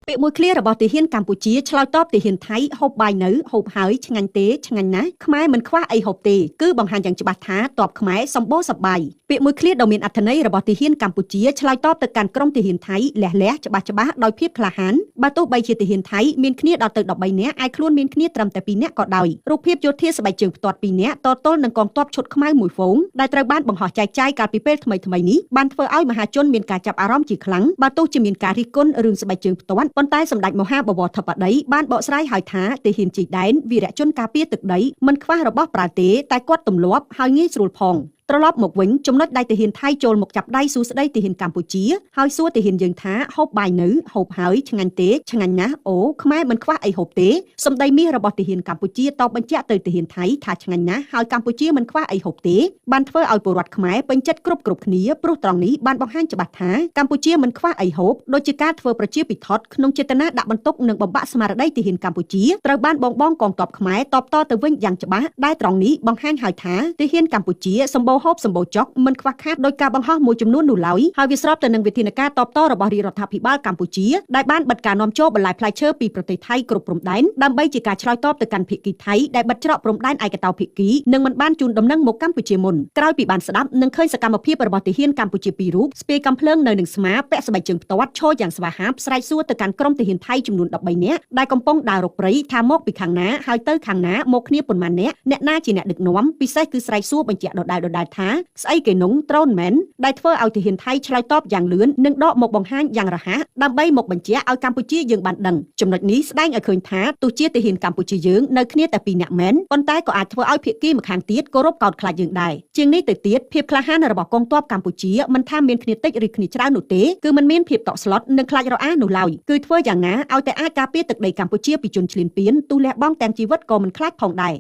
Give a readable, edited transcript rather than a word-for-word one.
ពាក្យមួយឃ្លារបស់ទាហានកម្ពុជាឆ្លើយតបទាហានថៃហូបបាយនៅហូបហើយឆ្ងាញ់ទេឆ្ងាញ់ណាស់ខ្មែរមិនខ្វះអីហូបទេគឺបង្ហាញយ៉ាងច្បាស់ថាទ័ពខ្មែរសម្បូរសប្បាយពាក្យមួយឃ្លាដ៏មានអត្ថន័យរបស់ទាហានកម្ពុជាឆ្លើយតបទៅកាន់ក្រុមទាហានថៃលះច្បាស់ដោយភាពក្លាហានបើទោះបីជាទាហានថៃមានគ្នាដល់ទៅ13នាក់ឯខ្លួនមានគ្នាត្រឹមតែ2នាក់ក៏ដោយរូបភាពយោធាស្បែកជើងផ្ទាត់2នាក់តទល់នឹងកងទ័ពឈុតខ្មៅមួយហ្វូងដែលត្រូវបានបង្ហោះចែកចាយកាលពីពេលថ្មីៗនេះបានធ្វើឲ្យមហាជនមានការចាប់អារម្មណ៍ជាខ្លាំងបើទោះជាមានការរិះគន់រឿងស្បែកជើងផ្ទាត់ប៉ុន្តែសម្ដេចមហាបវរធិបតីបានបកស្រាយឲ្យថាទាហានជ័យដែនវីរជនការពារទឹកដីមិនខ្វះរបស់ប្រើទេតែគាត់ទម្លាប់ហើយងាយស្រួលផងត្រឡប់មកវិញចំណុចដែលទាហានថៃចូលមកចាប់ដៃសួស្ដីទាហានកម្ពុជាហើយសួរទាហានយើងថាហូបបាយនៅហូបហើយឆ្ងាញ់ទេឆ្ងាញ់ណាស់អូខ្មែរមិនខ្វះអីហូបទេសម្ដីមាសរបស់ទាហានកម្ពុជាតបបញ្ជាក់ទៅទាហានថៃថាឆ្ងាញ់ណាស់ហើយកម្ពុជាមិនខ្វះអីហូបទេបានធ្វើឲ្យពលរដ្ឋខ្មែរពេញចិត្តគ្រប់គ្នាព្រោះត្រង់នេះបានបង្ហាញច្បាស់ថាកម្ពុជាមិនខ្វះអីហូបដូចជាការធ្វើប្រជាពិធក្នុងចេតនាដាក់បន្ទុកនិងបំបាក់ស្មារតីទាហានកម្ពុជាត្រូវបានបងកងទ័ពខ្មែរតបតទៅវិញយ៉ាងច្បាស់ដែលត្រង់នេះបង្ហាញឲ្យថាទាហានកម្ពុជាសម្បូរហូបសម្បូរចុកមិនខ្វះខាតដោយការបង្ហោះមួយចំនួននោះឡើយហើយវាស្របទៅនឹងវិធានការតបតរបស់រាជរដ្ឋាភិបាលកម្ពុជាដែលបានបិទការនាំចូលបន្លែផ្លែឈើពីប្រទេសថៃគ្រប់ព្រំដែនដើម្បីជាការឆ្លើយតបទៅកាន់ភាគីថៃដែលបិទច្រកព្រំដែនឯកតោភាគីនិងមិនបានជូនដំណឹងមកកម្ពុជាមុនក្រោយពីបានស្ដាប់និងឃើញសកម្មភាពរបស់ទាហានកម្ពុជាពីររូបស្ពាយកាំភ្លើងនៅនឹងស្មាពាក់ស្បែកជើងផ្ទាត់ឈរយ៉ាងស្វាហាប់ស្រែកសួរទៅកាន់ក្រុមទាហានថៃចំនួន13នាក់ដែលកំពុងដើររកព្រៃថាមកពីខាងណាហើយទៅខាងណាមកគ្នាប៉ុន្មាននាក់អ្នកណាជាអ្នកដឹកនាំពិសេសគឺស្រែកសួរបញ្ជាក់ដដែលថាស្អីគេនោះត្រូនមែនដែលធ្វើឲ្យទាហានថៃឆ្លើយតបយ៉ាងលឿននិងដកមកបង្ហាញយ៉ាងរហ័សដើម្បីមកបញ្ជាក់ឲ្យកម្ពុជាយើងបានដឹងចំណុចនេះស្ដែងឲ្យឃើញថាទោះជាទាហានកម្ពុជាយើងនៅគ្នាតែ2នាក់មែនប៉ុន្តែក៏អាចធ្វើឲ្យភាគីម្ខាងទៀតគោរពកោតខ្លាចយើងដែរជាងនេះទៅទៀតភាពក្លាហានរបស់កងទ័ពកម្ពុជាមិនថាមានគ្នាតិចឬគ្នាច្រើននោះទេគឺមិនមានភាពតក់ស្លុតនិងខ្លាចរអានោះឡើយគឺធ្វើយ៉ាងណាឲ្យតែអាចការពារទឹកដីកម្ពុជាពីជនឈ្លានពានទូលះបង់ទាំងជីវិតក៏មិនខ្លាចផងដែរ